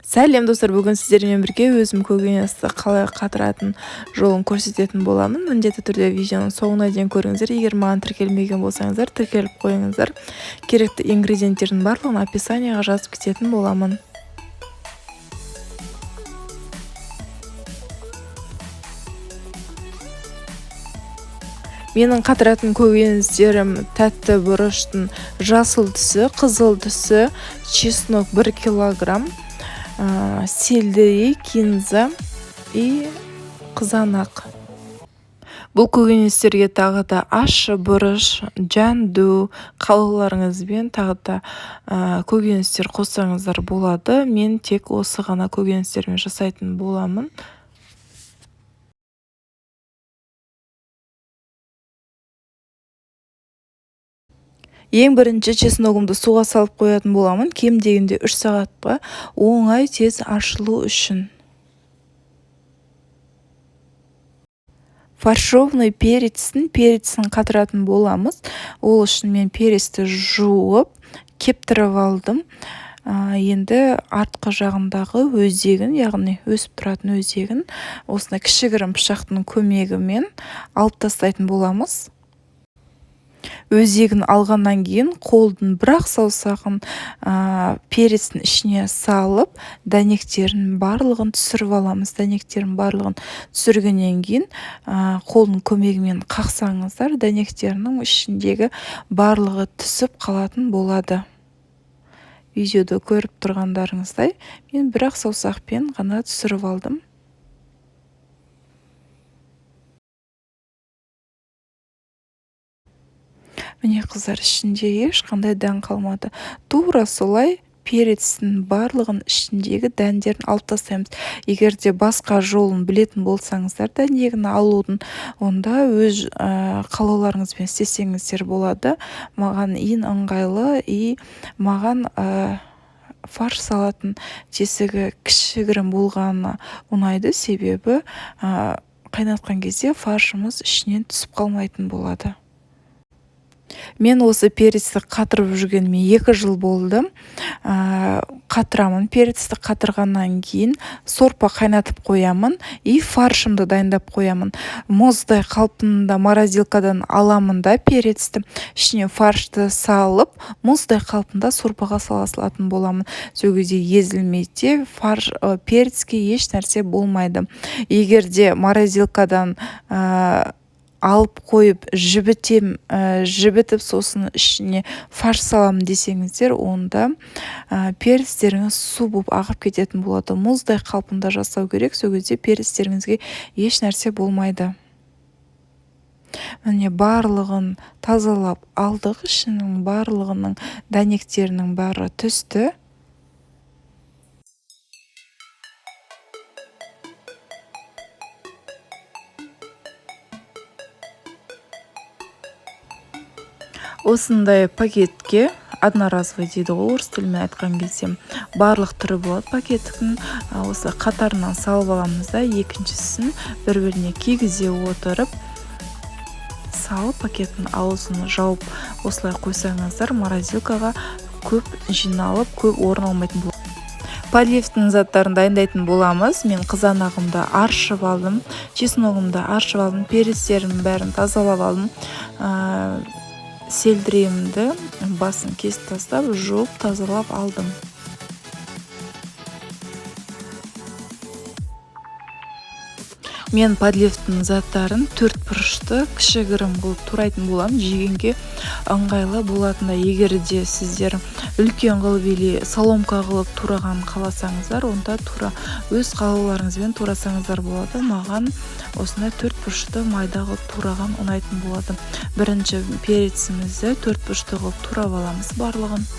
Сәлем достар, бүгін сіздермен бірге өзім көкөністі қалай қатыратын жолын көрсететін боламын. Міндетті түрде видеоның соңына дейін көріңіздер. Егер маған тіркелмеген болсаңыздар, тіркеліп қойыңыздар. Керекті ингредиенттердің барлығын описанияға жазып кететін боламын. Менің қатыратын көкөністерім тәтті бұрыштың жасыл түсі, қызыл түсі, чеснок 1 килограмм, сельдерей, кинза и қызанақ. Бұл көкөністерге тағы да ащы бұрыш, жанду, қалауларыңызбен тағы да көкөністер қоссаңыздар болады. Мен тек осы ғана көкөністермен жасайтын боламын. Ең бірінші чесногымды суға салып қоятын боламын. Кем дегенде 3 сағатқа оңай тез ашылу үшін. Фаршированный перецін қатыратын боламыз. Ол үшін мен перецті жуып, кептіріп алдым. Енді артқы жағындағы өзегін, яғни өсіп тұратын өзегін, осындай кішігірім пышақтың көмегімен алып тастайтын боламыз. Өзегін алғаннан кейін қолдың бір-ақ саусағын перецтің ішіне салып, дәнектерін барлығын түсіріп аламыз. Дәнектерін барлығын түсіргеннен кейін қолдың көмегімен қақсаңыздар, дәнектерінің ішіндегі барлығы түсіп қалатын болады. Видеода көріп тұрғандарыңыздай, мен бір-ақ саусақпен ғана түсіріп алдым. Міне қыздар, ішінде ешқандай дән қалмады. Тура солай перецтің барлығын ішіндегі дәндерін алып тастаймыз. Егер де басқа жолын білетін болсаңыздар, дәнегін алудың, онда өз қалауларыңызбен істесеңіздер болады. Маған ең ыңғайлы и маған фарш салатын тесігі кішігірім болғаны ұнайды, себебі қайнатқан кезде фаршымыз ішінен түсіп қалмайтын болады. Мен осы перецті қатырып жүргеніме 2 жыл болды. Қатырамын. Перецті қатырғаннан кейін сорпа қайнатып қоямын и фаршымды дайындап қоямын. Мұздай қалпында морозилкадан аламын да перецті, ішіне фаршты салып, мұздай қалпында сорпаға салатын боламын. Сол кезде езілмейді, перецке еш нәрсе болмайды. Егер де морозилкадан алып қойып жібітіп сосын ішіне фарш саламын десеңіздер, онда перецтеріңіз су болып ағып кететін болады. Мұздай қалпында жасау керек, сол кезде перецтеріңізге еш нәрсе болмайды. Міне барлығын тазалап алдық, ішінің барлығының дәнектерінің бәрі түсті. Осындай пакетке, одноразовый дейді ғой орыс тілімен айтқан кезде, барлық түрі болады пакеттің. Осы қатарынан салып аламыз да, екіншісін бір-біріне кигізе отырып, салып пакеттің аузын жауып осылай қойсаңыздар, морозилкаға көп жиналып, көп орын алмайтын болады. Подливтің заттарын дайындайтын боламыз. Мен қызанағымды аршып алдым, чесногымды аршып алдым, перецтерімнің бәрін тазалап алдым. Сельдерейімді басын кесіп тастап, жуып тазалап алдым. Мен подливтің заттарын 4 бұрышты кішігірім қылып турайтын боламын. Жегенге ыңғайлы болатындай. Егер де сіздер үлкен қылып или соломка қылып тураған қаласаңыздар, онда тура өз қалауларыңызбен турасаңыздар болады. Маған осындай 4 бұрышты майда қылып тураған ұнайтын болады. Бірінші перецімізді 4 бұрышты қылып турап аламыз барлығын.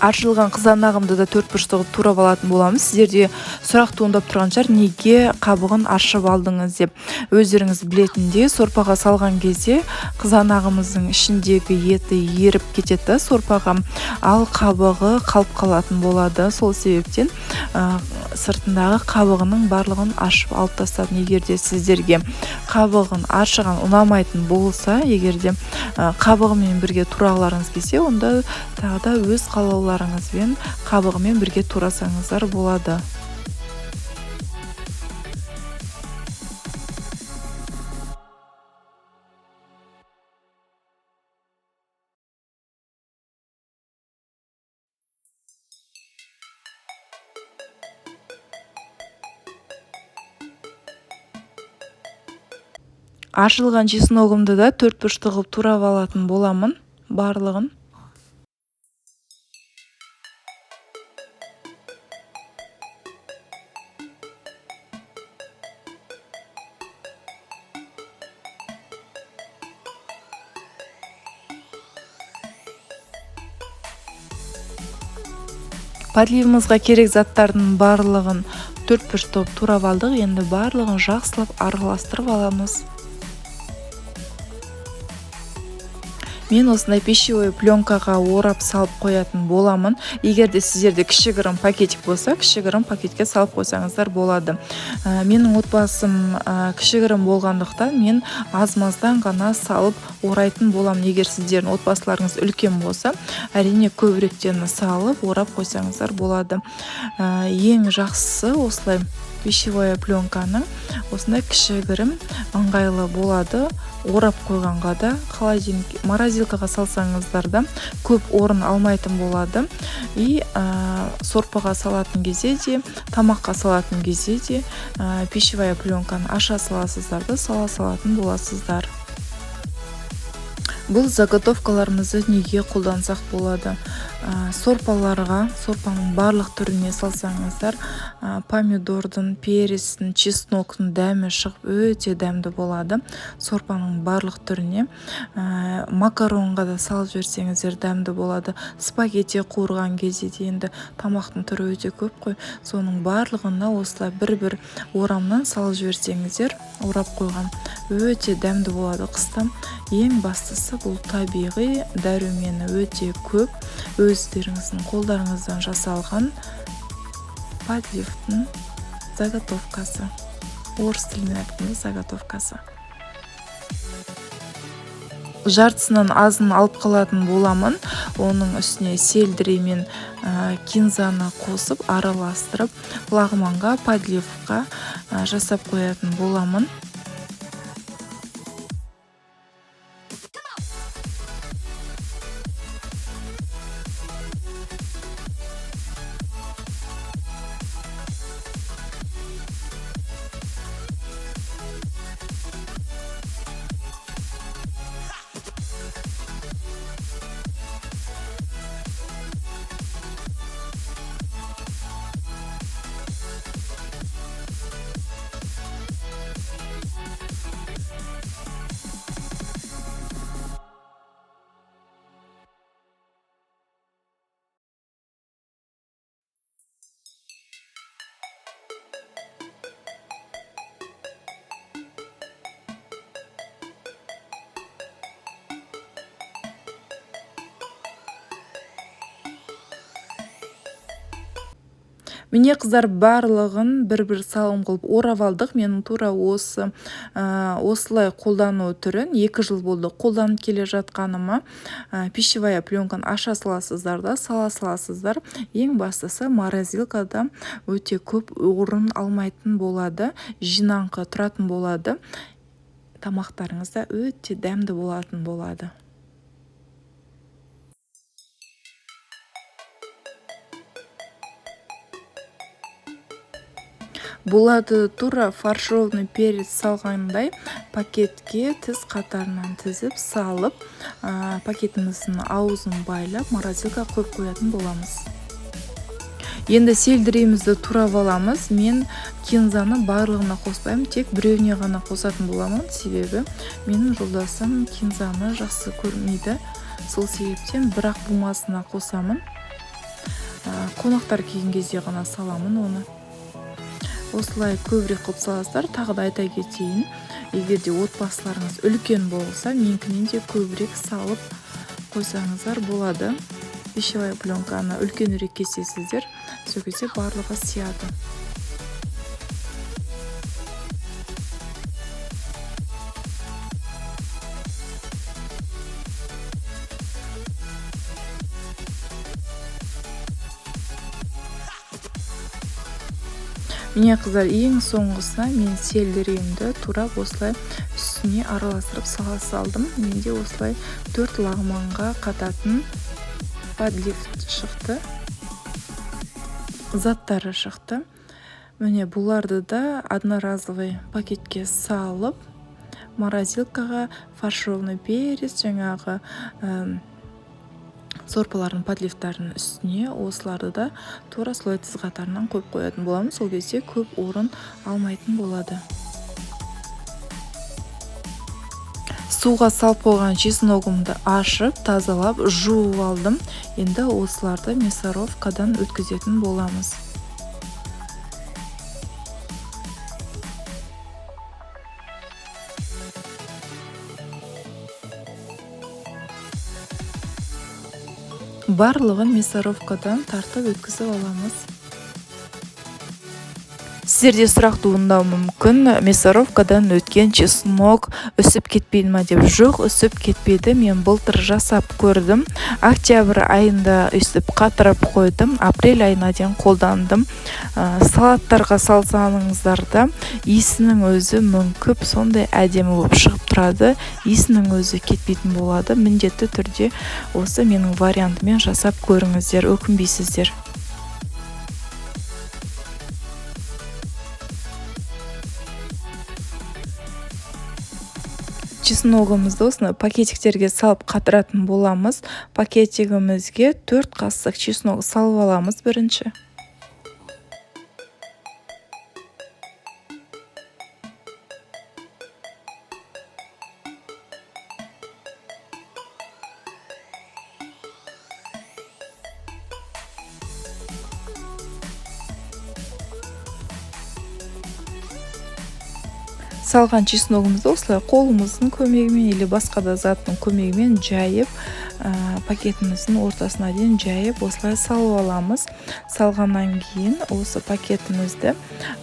Ашылған қызанағымды да 4 бұрышты қылып турап алатын боламыз. Сіздерде сұрақ туындап тұрған шығар, неге қабығын аршып алдыңыз деп. Өздеріңіз білетіндей, сорпаға салған кезде қызанағымыздың ішіндегі еті еріп кетеді сорпаға, ал қабығы қалып қалатын болады. Сол себептен сыртындағы қабығының барлығын ашып алып тастадым. Егерде сіздерге қабығын аршыған ұнамайтын болса, егерде қабығымен бірге тураларыңыз келсе, онда тағы да өз қалауларыңызбен қабығымен бірге турасаңыздар болады. Ашылған чесногымды да 4 бұрышты қылып турап алатын боламын барлығын. Подливымызға керек заттардың барлығын 4 бұрышты қылып турап алдық. Енді барлығын жақсылап араластырып аламыз. Мен осындай пищевой пленкаға орап салып қоятын боламын. Егерде сіздерде кішігірім пакетик болса, кішігірім пакетке салып қойсаңыздар болады. Менің отбасым кішігірім болғандықтан мен аз-маздан ғана салып орайтын боламын. Егер сіздердің отбасыларыңыз үлкен болса, әрине көбіректен салып орап қойсаңыздар болады. Ең жақсысы осылай пищевая пленканың осындай кішігірім ыңғайлы болады. Орап қойғанға да, морозилкаға салсаңыздар да көп орын алмайтын болады. И сорпаға салатын кезде де, тамаққа салатын кезде де пищевая пленканы аша саласыздар да, сала салатын боласыздар. Бұл заготовкаларымызды неге қолдансақ болады? Сорпаларға, сорпаның барлық түріне салсаңыздар, помидордың, перестің, чесноктың дәмі шығып өте дәмді болады. Сорпаның барлық түріне макаронға да салып жіберсеңіздер дәмді болады. Спагетти қуырған кезде де енді тамақтың түрі өте көп қой. Соның барлығына осылай бір-бір орамнан салып жіберсеңіздер, орап қойған өте дәмді болады. Қыста ең бастысы бұл табиғи дәрумені өте көп. Өздеріңіздің қолдарыңыздан жасалған подливтың заготовкасы. Орыс тілімен айтқанда заготовкасы. Жартысынан азын алып қалатын боламын. Оның үстіне сельдерей мен кинзаны қосып, араластырып, лагманға, подливқа жасап қоятын боламын. Міне қыздар, барлығын бір-бір салым қылып орап алдық. Менің тура осылай қолдану түрін 2 жыл болды қолданып келе жатқаныма. Пищевая пленканы аша саласыздар да, сала саласыздар. Ең бастысы морозилкада өте көп орын алмайтын болады, жинаңқы тұратын болады. Тамақтарыңызда өте дәмді болатын болады. Болады тура фаршированный перец салғандай пакетке тіз қатарынан тізіп салып, пакетіміздің аузын байлап, морозилка қойып қоятын боламыз. Енді сельдерейімізді турап аламыз. Мен кинзаны барлығына қоспаймын, тек біреуіне ғана қосатын боламын. Себебі менің жолдасым кинзаны жақсы көрмейді. Сол себептен бірақ бумасына қосамын. қонақтар келген кезде ғана саламын оны. Осылай көбірек қылып саласыздар. Тағы да айта кетейін, егер де отбасыларыңыз үлкен болса, менікінен де көбірек салып қойсаңыздар болады. Пищевая пленканы үлкенірек кесесіздер, сол кезде барлығы сияды. Міне қыздар, ең соңғысына мен сельдеремді тура осылай үстіне араластырып сала салдым. Менде осылай 4 лагманға қататын подлифт шықты, заттары шықты. Міне бұларды да одноразовый пакетке салып, морозилкаға фаршированный перец, жаңағы сорпалардың подлифтарының үстіне осыларды да тура солай тіз қатарынан қойып қоятын боламын. Сол кезде көп орын алмайтын болады. Суға салып қойған чесногымды ашып, тазалап, жуып алдым. Енді осыларды мясорубкадан өткізетін боламыз. Барлығын мясорубкадан тартып өткізіп аламыз. Сіздерде сұрақ туындауы мүмкін, мясорубкадан өткен чеснок үсіп кетпейді ма деп. Жоқ, үсіп кетпейді. Мен былтыр жасап көрдім. Октябрь айында үсіп қатырып қойдым. Апрель айына дейін қолдандым. Салаттарға салсаңыздарда иісінің өзі мүңкіп, сондай әдемі болып шығып тұрады. Иісінің өзі кетпейтін болады. Міндетті түрде осы менің вариантымен жасап көріңіздер, өкінбейсіздер. Чесногымызды осыны пакетиктерге салып қатыратын боламыз. Пакетигімізге 4 қасық чеснок салып аламыз бірінші. Салған чесногымызды осылай қолымыздың көмегімен или басқа да заттың көмегімен жайып, пакетіміздің ортасына дейін жайып, осылай салып аламыз. Салғаннан кейін осы пакетімізді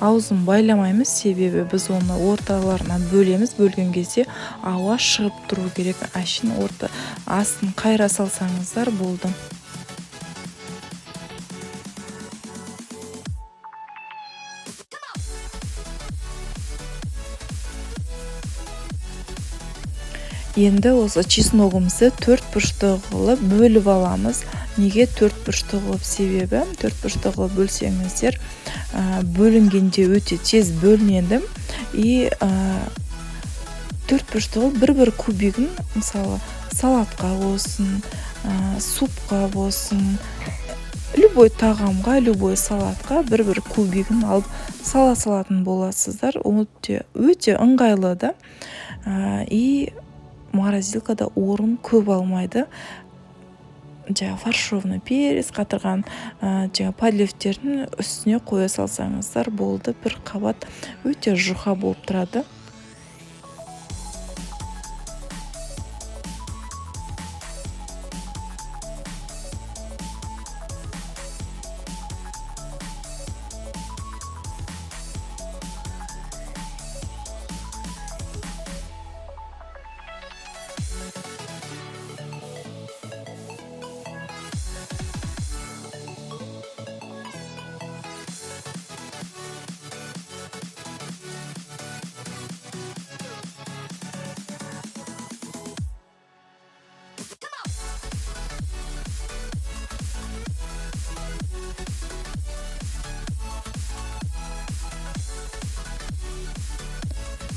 аузын байламаймыз, себебі біз оны орталарынан бөлеміз. Бөлген кезде ауа шығып тұру керек. Әшін астын қайра салсаңыздар болды. Енді осы чесногымызды 4 бұрышты қылып бөліп аламыз. Неге 4 бұрышты қылып? Себебі 4 бұрышты қылып бөлсеңіздер, бөлінгенде өте тез бөлінеді. И 4 бұрышты қылып бір кубигін, мысалы, салатқа болсын, супқа болсын, любой тағамға, любой салатқа бір кубигін алып сала салатын боласыздар. Өте ыңғайлы да. И морозилкада орын көп алмайды. Фаршированный перец қатырған подлифтердің үстіне қоя салсаңыздар болды. Бір қабат өте жұқа болып тұрады.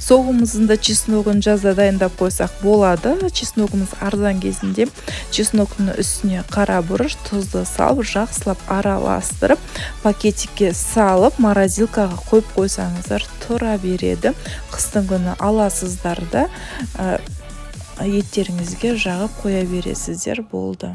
Соғымыздың да чесногын жазда дайындап қойсақ болады. Чесногымыз арзан кезінде чесногтың үстіне қара бұрыш, тұзды салып, жақсылап араластырып, пакетикке салып, морозилкаға қойып қойсаңыздар тұра береді. Қыстың күні аласыздар да еттеріңізге жағып қоя бересіздер, болды.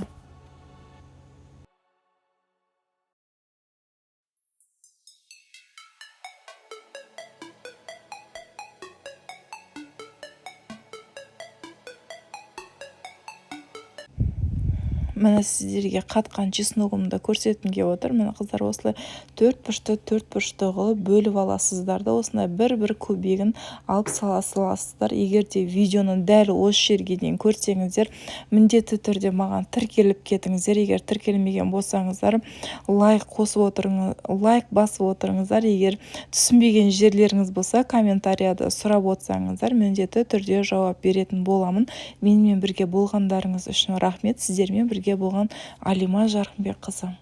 міне сіздерге қатқан чесногымды көрсеткім келіп отыр. Міне қыздар, осылай төрт бұрышты қылып бөліп аласыздар да осындай бір көбегін алып саласыздар. Егер де видеоны дәл осы жерге дейін көрсеңіздер, міндетті түрде маған тіркеліп кетіңіздер. Егер тіркелмеген болсаңыздар, лайк басып отырыңыздар. Егер түсінбеген жерлеріңіз болса, комментарияда сұрап отырсаңыздар, міндетті түрде жауап беретін боламын. Менімен бірге болғандарыңыз үшін рахмет. Сіздермен бірге болған Алима Жарқынбекқызы.